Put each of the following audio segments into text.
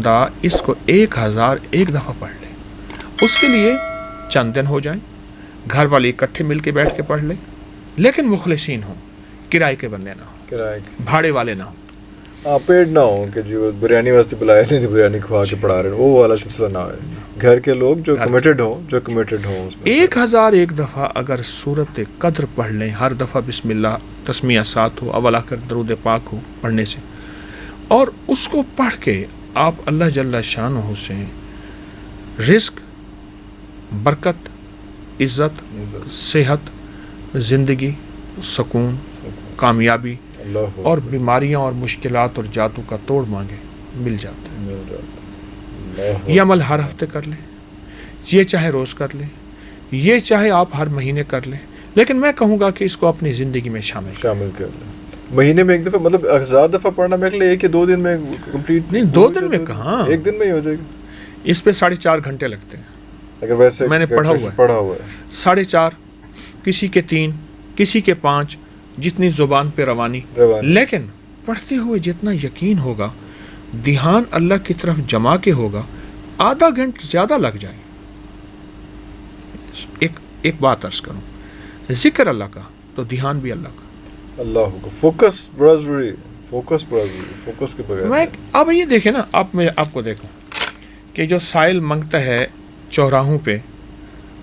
بندہ اس کو 1001 دفعہ پڑھ لے، اس کے لیے چند دن ہو جائیں، گھر والے اکٹھے مل کے بیٹھ کے پڑھ لیں، لیکن مخلصین ہوں، کرائے کے بندے نہ ہوں، بھاڑے والے نہ ہوں، پیڈ نہ ہو کہ جی وہ بریانی واسطے بلایا نہیں، بریانی کھوا کے پڑھا رہے ہیں، وہ والا سلسلہ نہ ہو. گھر کے لوگ جو کمیٹڈ ہوں 1001 دفعہ اگر سورت قدر پڑھ لیں، ہر دفعہ بسم اللہ تسمیہ ساتھ ہو، اول آخر درود پاک ہو پڑھنے سے، اور اس کو پڑھ کے آپ اللہ جل شانہ سے رزق، برکت، عزت، صحت، زندگی، سکون، کامیابی اور بیماریاں اور مشکلات اور جادو کا توڑ مانگے، مل جاتا ہے. یہ عمل ہر ہفتے کر لیں، یہ چاہے روز کر لیں، یہ چاہے آپ ہر مہینے کر لیں، لیکن میں کہوں گا کہ اس کو اپنی زندگی میں شامل کر لیں. مہینے میں ایک دفعہ، مطلب 1000 دفعہ پڑھنا میرے لیے 1 یا 2 دن میں کمپلیٹ نہیں، 2 دن میں کہاں، 1 دن میں ہی ہو جائے گا. اس پہ 4.5 گھنٹے لگتے ہیں. اگر ویسے میں نے پڑھا ہوا ہے 4.5، کسی کے 3، کسی کے 5، جتنی زبان پہ روانی، لیکن پڑھتے ہوئے جتنا یقین ہوگا، دھیان اللہ کی طرف جما کے ہوگا، آدھا گھنٹہ زیادہ لگ جائے. ایک بات عرض کروں، ذکر اللہ کا تو دھیان بھی اللہ کا، اللہ کو فوکس کے بغیر. میں اب یہ دیکھیں نا، آپ کو دیکھو کہ جو سائل منگتا ہے چوراہوں پہ،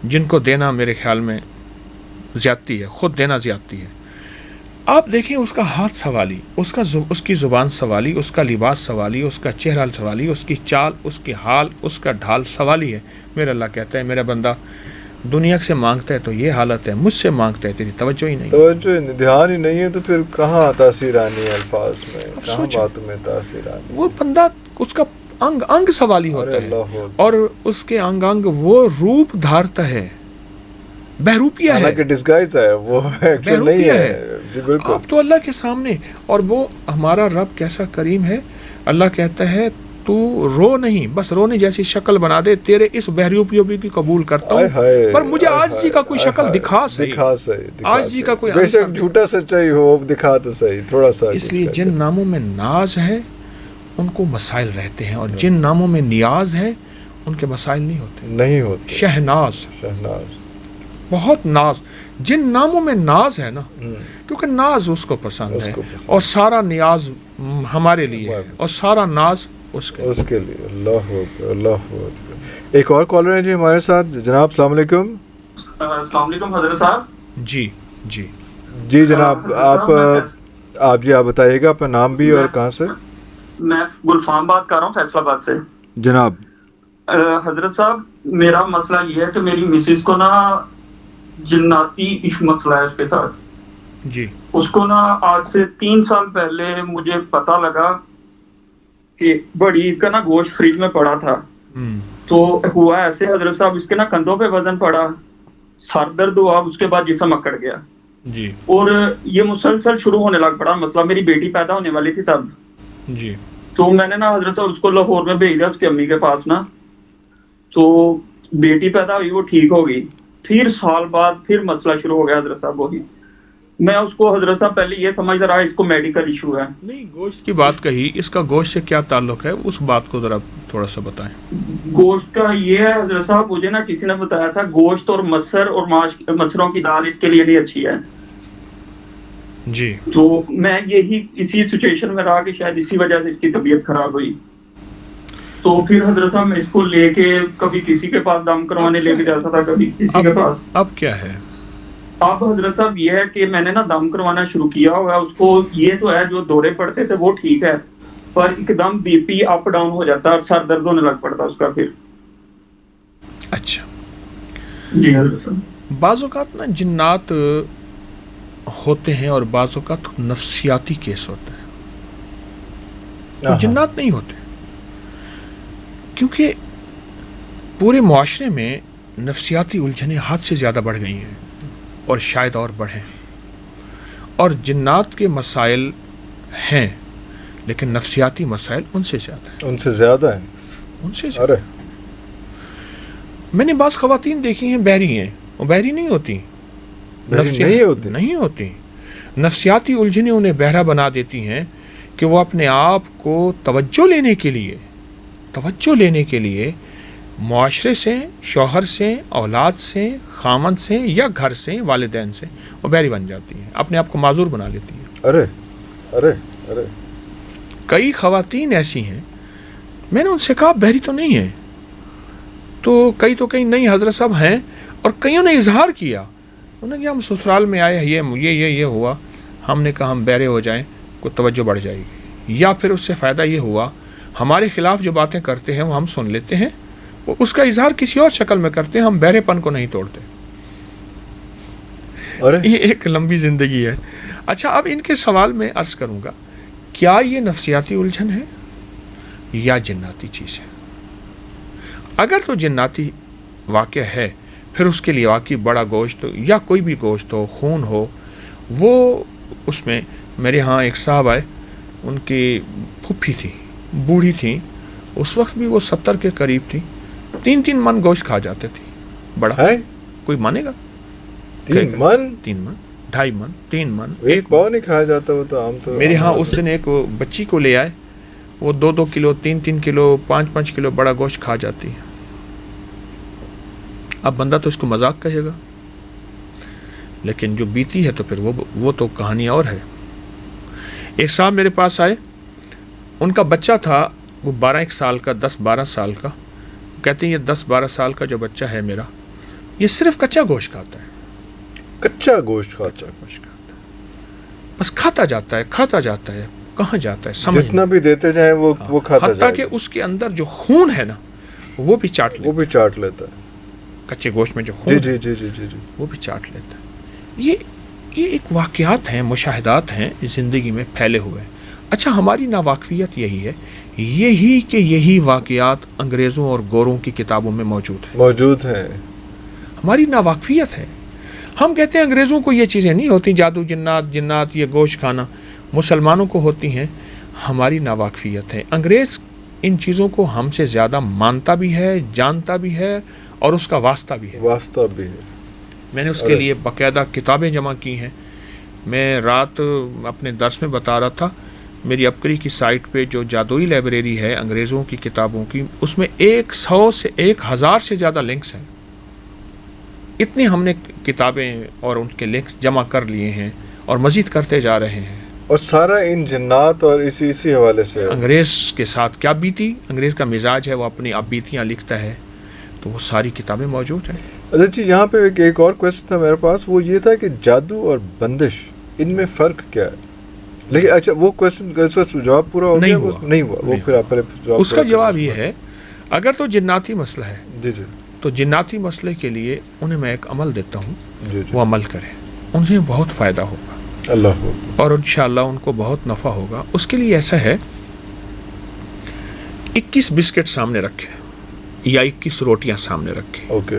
جن کو دینا میرے خیال میں زیادتی ہے، خود دینا زیادتی ہے. آپ دیکھیں اس کا ہاتھ سوالی، اس کی زبان سوالی، اس کا لباس سوالی، اس کا چہرہ سوالی، اس کی چال، اس کی حال، اس کا ڈھال سوالی ہے. میرا اللہ کہتا ہے میرا بندہ دنیا سے مانگتا ہے تو یہ حالت ہے، مجھ سے مانگتا ہے تیری توجہ ہی نہیں، دھیان ہی نہیں ہے، تو پھر کہاں تاثیر آنی ہے الفاظ میں، کہاں باتوں میں تاثیر آنی. وہ بندہ اس کا انگ سوالی ہوتا ہے، اور اس کے انگ وہ روپ دھارتا ہے، بہروپیہ ہے، کہ ڈسگائز ہے، وہ ایکچوئل نہیں ہے. بالکل، آپ تو اللہ کے سامنے، اور وہ ہمارا رب کیسا کریم ہے. اللہ کہتا ہے تو رو نہیں، بس رونے جیسی شکل بنا دے، تیرے اس بہروپیوں کی قبول کرتا ہوں، پر مجھے عاجزی کا کوئی شکل دکھا صحیح، عاجزی کا کوئی، بے شک جھوٹا سچائی ہو دکھا تو صحیح تھوڑا سا. اس لیے جن ناموں میں ناز ہے ان کو مسائل رہتے ہیں، اور جن ناموں میں نیاز ہے ان کے مسائل نہیں ہوتے. شہناز، بہت ناز، جن ناموں میں ناز ہے نا، کیونکہ ناز اس کو پسند ہے، اور سارا نیاز ہمارے لیے ہے، اور سارا ناز اس کے لیے. اللہ. ایک اور کالر ہے جی ہمارے ساتھ. جناب السلام علیکم. السلام علیکم حضرت صاحب. جی جناب، آپ بتائیے گا اپنا نام بھی اور کہاں سے. میں گلفام بات کر رہا ہوں فیصل آباد سے. جناب حضرت صاحب، میرا مسئلہ یہ ہے کہ میری مسز کو نا جناتی عشق مسئلہ ہے اس کے ساتھ. جی. اس کو نا آج سے 3 سال پہلے مجھے پتا لگا کہ بڑی عید کا نا گوشت فریج میں پڑا تھا. تو ہوا ایسے حضرت صاحب، اس کے نا کندھوں پہ وزن پڑا، سر درد ہوا، اس کے بعد جسم اکڑ گیا. جی. اور یہ مسلسل شروع ہونے لگ پڑا، مطلب میری بیٹی پیدا ہونے والی تھی تب. جی. تو میں نے نا حضرت صاحب اس کو لاہور میں بھیج دیا اس کی امی کے پاس نا. تو بیٹی پیدا ہوئی، وہ ٹھیک ہو گئی. پھر سال بعد پھر مسئلہ شروع ہو گیا حضرت صاحب وہی. میں اس کو حضرت صاحب پہلے یہ سمجھتا رہا اس کو میڈیکل ایشو ہے. نہیں، گوشت کی بات کہی، اس کا گوشت سے کیا تعلق ہے، اس بات کو ذرا تھوڑا سا بتائیں. گوشت کا یہ ہے حضرت صاحب، مجھے نا کسی نے بتایا تھا گوشت اور مسر اور مسروں کی دال اس کے لیے نہیں اچھی ہے. جی. تو میں یہی اسی سچویشن میں رہا کہ شاید اسی وجہ سے اس کی طبیعت خراب ہوئی. تو پھر حضرت صاحب میں اس کو لے کے کبھی کسی کے پاس دم کروانے لے کے جاتا تھا، کبھی کسی کے پاس. اب کیا ہے؟ اب حضرت صاحب یہ ہے کہ میں نے نا دم کروانا شروع کیا ہوا. اس کو یہ تو ہے جو دورے پڑتے تھے وہ ٹھیک ہے، پر ایک them B P up down ہو جاتا ہے اور سر درد ہونے لگ پڑتا اس کا پھر. اچھا جی حضرت صاحب. بعض اوقات نا جنات ہوتے ہیں اور بعض اوقات نفسیاتی کیس ہوتا ہے. جنات نہیں ہوتے، کیونکہ پورے معاشرے میں نفسیاتی الجھنیں حد سے زیادہ بڑھ گئی ہیں، اور شاید اور بڑھیں. اور جنات کے مسائل ہیں، لیکن نفسیاتی مسائل ان سے زیادہ ہیں. میں نے بعض خواتین دیکھی ہیں بحری ہیں، وہ بحری نہیں ہوتی، نہیں ہوتی. نفسیاتی الجھنیں انہیں بہرا بنا دیتی ہیں کہ وہ اپنے آپ کو توجہ لینے کے لیے توجہ لینے کے لیے معاشرے سے، شوہر سے، اولاد سے، خامند سے یا گھر سے، والدین سے، وہ بحری بن جاتی ہے، اپنے آپ کو معذور بنا لیتی ہے۔ ارے ارے ارے کئی خواتین ایسی ہیں، میں نے ان سے کہا بحری تو نہیں ہے، تو کئی نہیں حضرت صاحب ہیں، اور کئیوں نے اظہار کیا، انہوں نے کہا ہم سسرال میں آئے، یہ ہوا، ہم نے کہا ہم بحرے ہو جائیں کوئی توجہ بڑھ جائے گی، یا پھر اس سے فائدہ یہ ہوا ہمارے خلاف جو باتیں کرتے ہیں وہ ہم سن لیتے ہیں، وہ اس کا اظہار کسی اور شکل میں کرتے ہیں، ہم بحرے پن کو نہیں توڑتے۔ یہ ایک لمبی زندگی ہے۔ اچھا، اب ان کے سوال میں عرض کروں گا، کیا یہ نفسیاتی الجھن ہے یا جناتی چیز ہے؟ اگر تو جناتی واقعہ ہے، پھر اس کے لیے واقعی بڑا گوشت یا کوئی بھی گوشت ہو، خون ہو، وہ اس میں میرے ہاں ایک صاحب آئے، ان کی پھپھی تھی، بوڑھی تھی، اس وقت بھی وہ 70 کے قریب تھی، 3 من گوشت کھا جاتے تھے، بڑا ہے کوئی مانے گا؟ 3 من 3 من 2.5 من 3 من ایک پاؤ نہیں کھایا جاتا، وہ تو عام تو میرے ہاں اس دن ایک بچی کو لے آئے، وہ 2 کلو 3 کلو 5 کلو بڑا گوشت کھا جاتی ہے۔ اب بندہ تو اس کو مذاق کہے گا، لیکن جو بیتی ہے تو پھر وہ تو کہانی اور ہے۔ ایک صاحب میرے پاس آئے، ان کا بچہ تھا وہ 12 سال کا، 10-12 سال کا، کہتے ہیں یہ 10-12 سال کا جو بچہ ہے میرا، یہ صرف کچا گوشت کھاتا ہے، کچا گوشت کھاتا ہے، بس کھاتا جاتا ہے، کہاں جاتا ہے سمجھ جتنا بھی دیتے جائیں وہ کھاتا جائے، حتیٰ کہ اس کے اندر جو خون ہے نا وہ بھی چاٹ لیتا ہے، کچے گوشت میں جو خون جی وہ بھی چاٹ لیتا ہے۔ یہ ایک واقعات ہیں، مشاہدات ہیں زندگی میں پھیلے ہوئے۔ اچھا، ہماری ناواقفیت یہی واقعات انگریزوں اور گوروں کی کتابوں میں موجود ہیں، ہماری ناواقفیت ہے۔ ہم کہتے ہیں انگریزوں کو یہ چیزیں نہیں ہوتی، جادو، جنات، یہ گوشت کھانا مسلمانوں کو ہوتی ہیں، ہماری ناواقفیت ہے۔ انگریز ان چیزوں کو ہم سے زیادہ مانتا بھی ہے، جانتا بھی ہے، اور اس کا واسطہ بھی ہے۔ میں نے اس کے لیے باقاعدہ کتابیں جمع کی ہیں۔ میں رات اپنے درس میں بتا رہا تھا، میری اپکری کی سائٹ پہ جو جادوئی لائبریری ہے انگریزوں کی کتابوں کی، اس میں 100 سے 1000 سے زیادہ لنکس ہیں۔ اتنے ہم نے کتابیں اور ان کے لنکس جمع کر لیے ہیں اور مزید کرتے جا رہے ہیں، اور سارا ان جنات اور اسی حوالے سے انگریز کے ساتھ کیا بیتی، انگریز کا مزاج ہے، وہ اپنی اب بیتیاں لکھتا ہے، تو وہ ساری کتابیں موجود ہیں۔ اچھا جی، یہاں پہ ایک اور کویسچن تھا میرے پاس، وہ یہ تھا کہ جادو اور بندش ان میں فرق کیا ہے؟ لیکن اچھا وہ کویسچن کا جواب پورا ہو گیا؟ نہیں ہوا وہ پھر آپ اس کا جواب یہ ہے، اگر تو جناتی مسئلہ ہے جی تو جناتی مسئلے کے لیے انہیں میں ایک عمل دیتا ہوں، جی وہ عمل کریں، انہیں بہت فائدہ ہوگا، اللہ اور انشاءاللہ ان کو بہت نفع ہوگا۔ اس کے لیے ایسا ہے، 21 بسکٹ سامنے رکھے یا 21 روٹیاں سامنے رکھے، اوکے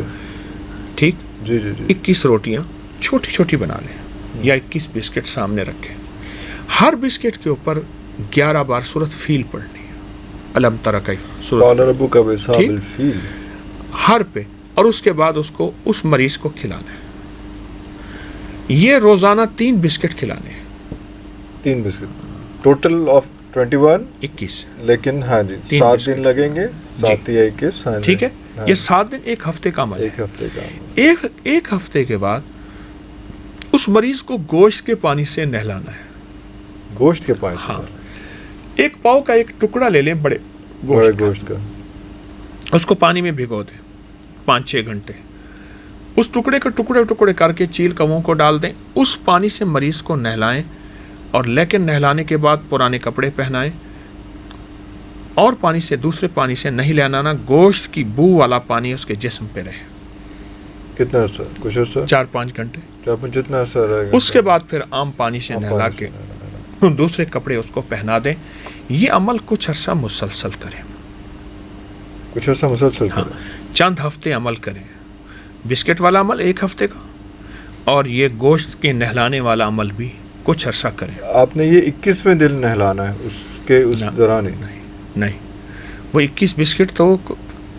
ٹھیک، جی 21 روٹیاں چھوٹی چھوٹی بنا لیں، یا 21 بسکٹ سامنے رکھیں، ہر بسکٹ کے اوپر 11 بار سورۃ فیل پڑھنی ہے، الم تر کیف، قال ربک بأصحاب الفیل، ہر پہ، اور اس کے بعد اس کو اس مریض کو کھلانا ہے۔ یہ روزانہ 3 بسکٹ کھلانے ہیں، 3 بسکٹ ٹوٹل آف 21، لیکن ہاں جی 7 دن لگیں گے، 7 یا 21، ہاں ٹھیک ہے، یہ 7 دن ایک ہفتے کا عمل ہے۔ ایک ہفتے کے بعد اس مریض کو گوشت کے پانی سے نہلانا ہے، گوشت کے پانی سے، ہاں، 1 پاؤ کا ایک ٹکڑا لے لیں، بڑے گوشت کا، اس کو پانی میں بھگو دیں 5-6 گھنٹے، اس ٹکڑے کے ٹکڑے کر کے چیل کووں کو ڈال دیں، اس پانی سے مریض کو نہلائیں، اور لیکن نہلانے کے بعد پرانے کپڑے پہنائیں، اور پانی سے دوسرے پانی سے نہیں لانا، گوشت کی بو والا پانی اس کے جسم پہ رہے۔ کتنا عرصہ؟ کچھ عرصہ 4-5 گھنٹے، جتنا عرصہ رہے گا۔ اس کے بعد پھر عام پانی سے نہلا کے دوسرے کپڑے اس کو پہنا دیں۔ یہ عمل کچھ عرصہ مسلسل کریں، کچھ عرصہ مسلسل کریں، چند ہفتے عمل کریں۔ بسکٹ والا عمل 1 ہفتے کا، اور یہ گوشت کے نہلانے والا عمل بھی کچھ عرصہ کریں۔ آپ نے یہ 21ویں دن نہلانا ہے اس دوران ہی؟ نہیں، وہ 21 بسکٹ تو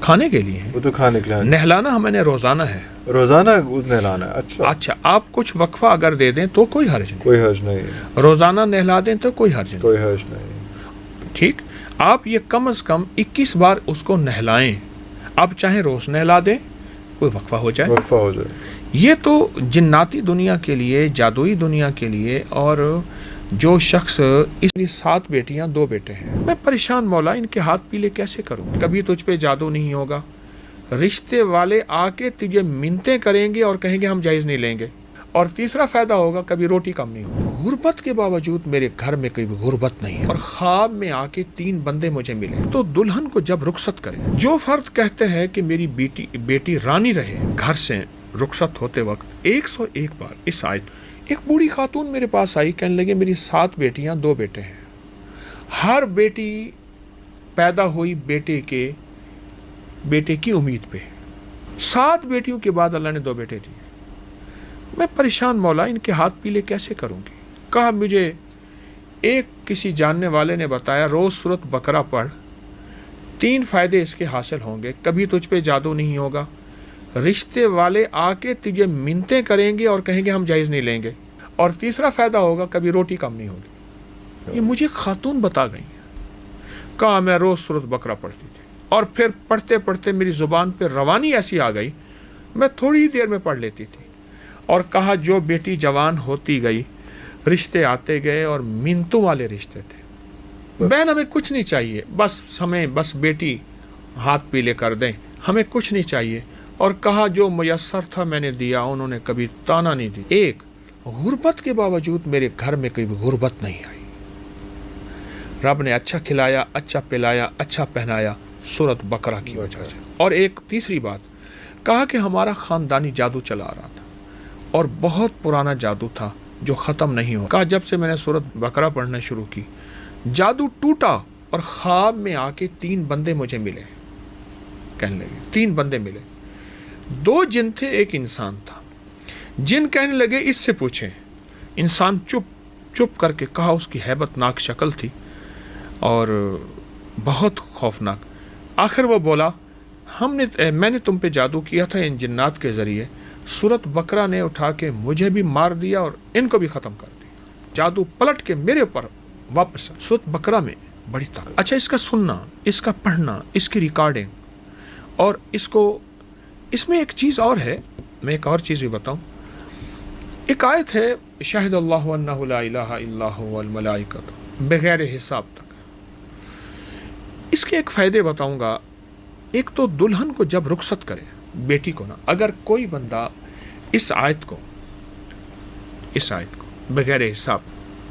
کھانے کے لیے ہیں، وہ تو کھانے کے لیے، نہلانا ہمیں نے روزانہ ہے، روزانہ نہلانا ہے۔ اچھا، آپ کچھ وقفہ اگر دے دیں تو کوئی حرج نہیں، کوئی حرج نہیں، روزانہ نہلا دیں تو کوئی حرج نہیں، کوئی حرج نہیں، ٹھیک۔ آپ یہ کم از کم 21 بار اس کو نہلائیں. آپ چاہیں روز نہلا دیں, کوئی وقفہ ہو جائے. یہ تو جناتی دنیا کے لیے, جادوئی دنیا کے لیے. اور جو شخص اس لیے 7 بیٹیاں 2 بیٹے ہیں, میں پریشان مولا ان کے ہاتھ پیلے کیسے کروں. کبھی تجھ پہ جادو نہیں ہوگا, رشتے والے آ کے تجھے منتیں کریں گے اور کہیں گے ہم جائز نہیں لیں گے. اور تیسرا فائدہ ہوگا, کبھی روٹی کم نہیں ہوگی. غربت کے باوجود میرے گھر میں کوئی غربت نہیں ہے. اور خواب میں آ کے 3 بندے مجھے ملے. تو دلہن کو جب رخصت کرے, جو فرد کہتے ہیں کہ میری بیٹی رانی رہے, گھر سے رخصت ہوتے وقت 101 بار اس آیت. ایک بوڑھی خاتون میرے پاس آئی, کہنے لگے میری 7 بیٹیاں 2 بیٹے ہیں. ہر بیٹی پیدا ہوئی بیٹے کی امید پہ. 7 بیٹیوں کے بعد اللہ نے 2 بیٹے دیے. میں پریشان مولا ان کے ہاتھ پیلے کیسے کروں گی. کہا مجھے ایک کسی جاننے والے نے بتایا, روز سورۃ بقرہ پڑھ, 3 فائدے اس کے حاصل ہوں گے. کبھی تجھ پہ جادو نہیں ہوگا, رشتے والے آ کے تجھے منتیں کریں گے اور کہیں گے ہم جائز نہیں لیں گے. اور تیسرا فائدہ ہوگا, کبھی روٹی کم نہیں ہوگی. یہ مجھے خاتون بتا گئی. کہا میں روز سورۃ بقرہ پڑھتی تھی, اور پھر پڑھتے پڑھتے میری زبان پہ روانی ایسی آ گئی, میں تھوڑی ہی دیر میں پڑھ لیتی تھی. اور کہا جو بیٹی جوان ہوتی گئی, رشتے آتے گئے اور منتوں والے رشتے تھے. بہن ہمیں کچھ نہیں چاہیے, بس بیٹی ہاتھ پیلے کر دیں, ہمیں کچھ نہیں چاہیے. اور کہا جو میسر تھا میں نے دیا, انہوں نے کبھی تانا نہیں دی. ایک غربت کے باوجود میرے گھر میں کوئی غربت نہیں آئی. رب نے اچھا کھلایا, اچھا پلایا, اچھا پہنایا, سورۃ بقرہ کی وجہ سے. اور ایک تیسری بات, کہا کہ ہمارا خاندانی جادو چلا رہا تھا, اور بہت پرانا جادو تھا جو ختم نہیں ہوا. کہا جب سے میں نے سورۃ بقرہ پڑھنا شروع کی, جادو ٹوٹا. اور خواب میں آ کے 3 بندے مجھے ملے. کہنے لگے 3 بندے ملے, 2 جن تھے, ایک انسان تھا. جن کہنے لگے اس سے پوچھیں. انسان چپ کر کے کہا, اس کی ہیبت ناک شکل تھی اور بہت خوفناک. آخر وہ بولا میں نے تم پہ جادو کیا تھا ان جنات کے ذریعے. سورۃ بقرہ نے اٹھا کے مجھے بھی مار دیا اور ان کو بھی ختم کر دیا. جادو پلٹ کے میرے اوپر واپس. سورۃ بقرہ میں بڑی طاقت. اچھا, اس کا سننا, اس کا پڑھنا, اس کی ریکارڈنگ, اور اس میں ایک چیز اور ہے. میں ایک اور چیز بھی بتاؤں. ایک آیت ہے, شاہد اللہ انہ لا الہ الا هو والملائکۃ, بغیر حساب تک. اس کے ایک فائدے بتاؤں گا. ایک تو دلہن کو جب رخصت کرے, بیٹی کو نا, اگر کوئی بندہ اس آیت کو بغیر حساب,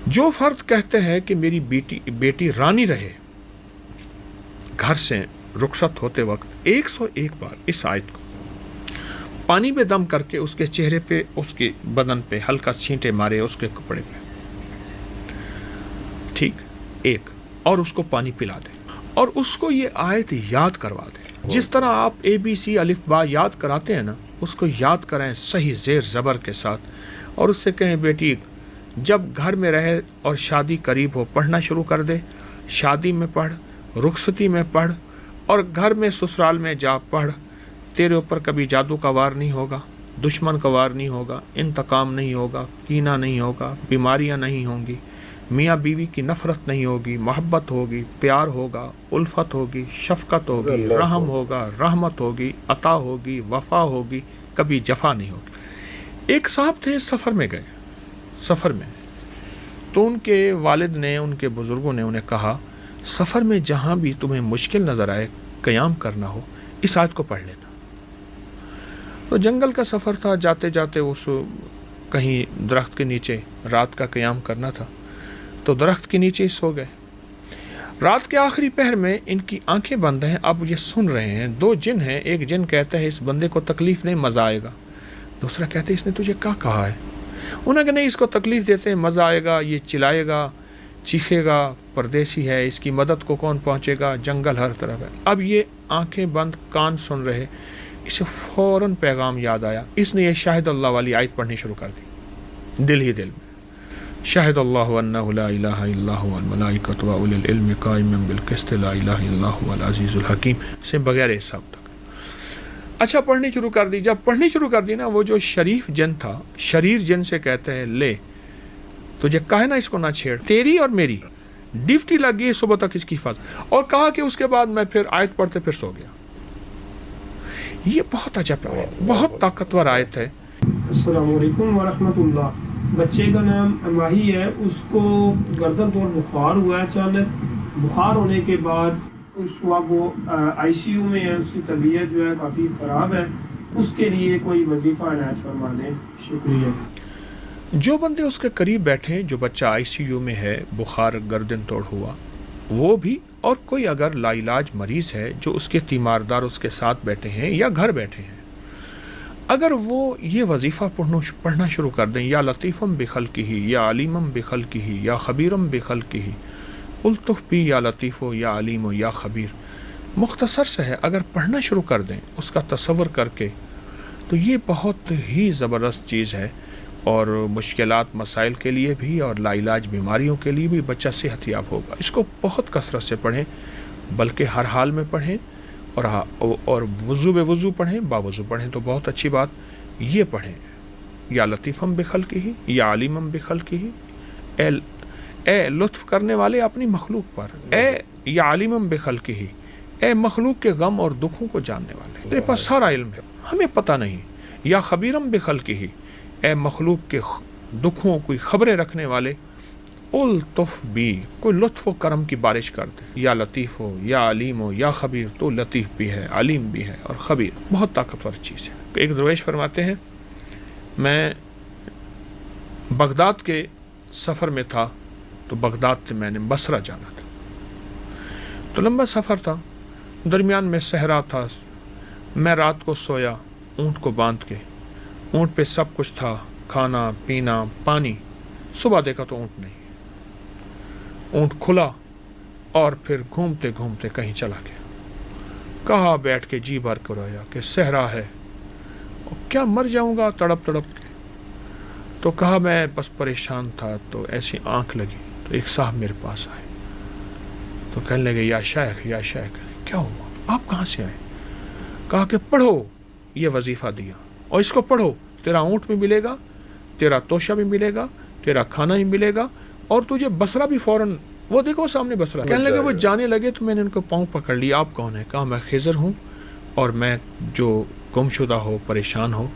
جو فرد کہتے ہیں کہ میری بیٹی رانی رہے, گھر سے رخصت ہوتے وقت 101 بار اس آیت کو پانی میں دم کر کے اس کے چہرے پہ, اس کے بدن پہ ہلکا چھینٹے مارے, اس کے کپڑے پہ, ٹھیک, ایک, اور اس کو پانی پلا دے, اور اس کو یہ آیت یاد کروا دے. جس طرح آپ ABC الف با یاد کراتے ہیں نا, اس کو یاد کریں صحیح زیر زبر کے ساتھ. اور اس سے کہیں بیٹی جب گھر میں رہے اور شادی قریب ہو, پڑھنا شروع کر دے. شادی میں پڑھ, رخصتی میں پڑھ, اور گھر میں سسرال میں جا پڑھ. تیرے اوپر کبھی جادو کا وار نہیں ہوگا, دشمن کا وار نہیں ہوگا, انتقام نہیں ہوگا, کینہ نہیں ہوگا, بیماریاں نہیں ہوں گی, میاں بیوی کی نفرت نہیں ہوگی, محبت ہوگی, پیار ہوگا, الفت ہوگی, شفقت ہوگی, رحم ہوگا, رحمت ہوگی, عطا ہوگی, وفا ہوگی, کبھی جفا نہیں ہوگی. ایک صاحب تھے, سفر میں تو ان کے والد نے, ان کے بزرگوں نے انہیں کہا, سفر میں جہاں بھی تمہیں مشکل نظر آئے, قیام کرنا ہو, اس آیت کو پڑھ لینا. تو جنگل کا سفر تھا, جاتے جاتے اس کہیں درخت کے نیچے رات کا قیام کرنا تھا, تو درخت کے نیچے سو گئے. رات کے آخری پہر میں ان کی آنکھیں بند ہیں, اب یہ سن رہے ہیں. 2 جن ہیں, ایک جن کہتا ہے اس بندے کو تکلیف نہیں, مزہ آئے گا. دوسرا کہتے ہیں اس نے تجھے کیا کہا ہے. انہوں نے کہا نہیں, اس کو تکلیف دیتے ہیں, مزہ آئے گا, یہ چلائے گا, چیخے گا, پردیسی ہے, اس کی مدد کو کون پہنچے گا, جنگل ہر طرف ہے. اب یہ آنکھیں بند, کان سن رہے, اسے فوراً پیغام یاد آیا. اس نے یہ شاہد اللہ والی آیت پڑھنی شروع کر دی, دل ہی دل میں. شاہد اللہ انہ لا الہ الا هو والملائکۃ واولی العلم قائما بالقسط لا الہ الا هو العزیز الحکیم, سے بغیر حساب تک. اچھا, پڑھنی شروع کر دی. جب پڑھنی شروع کر دی نا, وہ جو شریف جن تھا, شریر جن سے کہتے ہیں, لے تجھے کہا ہے نا اس کو نہ چھیڑ, تیری اور میری ڈیوٹی لگ گئی صبح تک اس کی حفاظت. اور کہا کہ اس کے بعد میں پھر آیت پڑھتے پھر سو گیا. یہ بہت عجب ہے, بہت طاقتور آیت ہے. السلام علیکم ورحمۃ اللہ. بچے کا نام ماہی ہے, اس کو گردن توڑ بخار ہوا ہے اچانک. بخار ہونے کے بعد اس وقت وہ آئی سی یو میں ہے, اس کی طبیعت جو ہے کافی خراب ہے. اس کے لیے کوئی وظیفہ عنایت فرما دیں, شکریہ. جو بندے اس کے قریب بیٹھے, جو بچہ آئی سی یو میں ہے, بخار گردن توڑ ہوا, وہ بھی, اور کوئی اگر لا علاج مریض ہے جو اس کے تیماردار اس کے ساتھ بیٹھے ہیں یا گھر بیٹھے ہیں, اگر وہ یہ وظیفہ پڑھنا شروع کر دیں, یا لطیفم بخلقہ یا علیمم بخلقہ یا خبیرم بخلقہ, الطف بھی یا لطیف ہو یا علیم ہو یا خبیر, مختصر سے ہے, اگر پڑھنا شروع کر دیں اس کا تصور کر کے, تو یہ بہت ہی زبردست چیز ہے. اور مشکلات مسائل کے لیے بھی اور لا علاج بیماریوں کے لیے بھی بچہ صحت یاب ہوگا. اس کو بہت کثرت سے پڑھیں, بلکہ ہر حال میں پڑھیں, اور وضو بے وضو پڑھیں, باوضو پڑھیں تو بہت اچھی بات. یہ پڑھیں یا لطیفم بخلقہ یا علیمم بخلقہ, اے لطف کرنے والے اپنی مخلوق پر, اے یا علیمم بخلقہ, اے مخلوق کے غم اور دکھوں کو جاننے والے, تیرے پاس سارا علم ہے, ہمیں پتہ نہیں. یا خبیرم بخلقہ, اے مخلوق کے دکھوں کی خبریں رکھنے والے, الطف بھی, کوئی لطف و کرم کی بارش کر دے. یا لطیف ہو یا علیم ہو یا خبیر, تو لطیف بھی ہے, علیم بھی ہے اور خبیر. بہت طاقتور چیز ہے. ایک درویش فرماتے ہیں, میں بغداد کے سفر میں تھا, تو بغداد سے میں نے بصرہ جانا تھا, تو لمبا سفر تھا, درمیان میں صحرا تھا. میں رات کو سویا اونٹ کو باندھ کے, اونٹ پہ سب کچھ تھا, کھانا پینا پانی. صبح دیکھا تو اونٹ نہیں, اونٹ کھلا اور پھر گھومتے گھومتے کہیں چلا گیا. کہا بیٹھ کے جی بھر کر رویا کہ صحرا ہے, کیا مر جاؤں گا تڑپ تڑپ کے. تو کہا میں بس پریشان تھا, تو ایسی آنکھ لگی, تو ایک صاحب میرے پاس آئے, تو کہنے لگے یا شیخ یا شیخ. کیا ہوا, آپ کہاں سے آئے؟ کہا کہ پڑھو, یہ وظیفہ دیا, اور اس کو پڑھو, تیرا اونٹ بھی ملے گا, تیرا توشہ بھی ملے گا, تیرا کھانا بھی ملے گا, اور تجھے بصرہ بھی فوراً, وہ دیکھو سامنے بصرہ. کہنے لگے وہ جانے لگے, تو میں نے ان کو پاؤں پکڑ لیا. آپ کون ہیں؟ کہا میں خضر ہوں, اور میں جو گم شدہ ہو پریشان ہو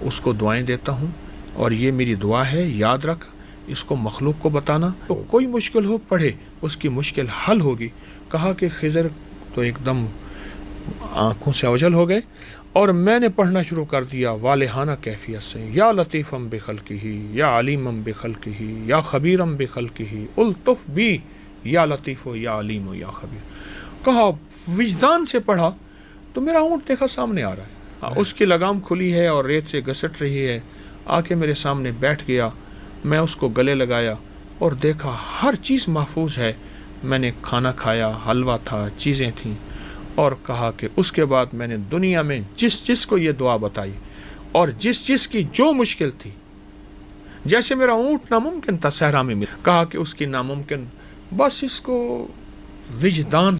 اس کو دعائیں دیتا ہوں, اور یہ میری دعا ہے, یاد رکھ, اس کو مخلوق کو بتانا, تو کوئی مشکل ہو پڑھے, اس کی مشکل حل ہوگی. کہا کہ خضر تو ایک دم آنکھوں سے اوجھل ہو گئے, اور میں نے پڑھنا شروع کر دیا والہانہ کیفیت سے, یا لطیفم بخلقہ یا علیمم بخلقہ یا خبیرم بخلقہ, الطف بھی یا لطیف ہو یا علیم ہو یا خبیر. کہا وجدان سے پڑھا, تو میرا اونٹ دیکھا سامنے آ رہا ہے, اس کی لگام کھلی ہے اور ریت سے گھسٹ رہی ہے, آ کے میرے سامنے بیٹھ گیا. میں اس کو گلے لگایا اور دیکھا ہر چیز محفوظ ہے. میں نے کھانا کھایا, حلوہ تھا, چیزیں تھیں, اور کہا کہ اس کے بعد میں نے دنیا میں جس کو یہ دعا بتائی, اور جس کی جو مشکل تھی, جیسے میرا اونٹ ناممکن تھا صحرا میں ملا, کہا کہ اس کی ناممکن بس اس کو وجدان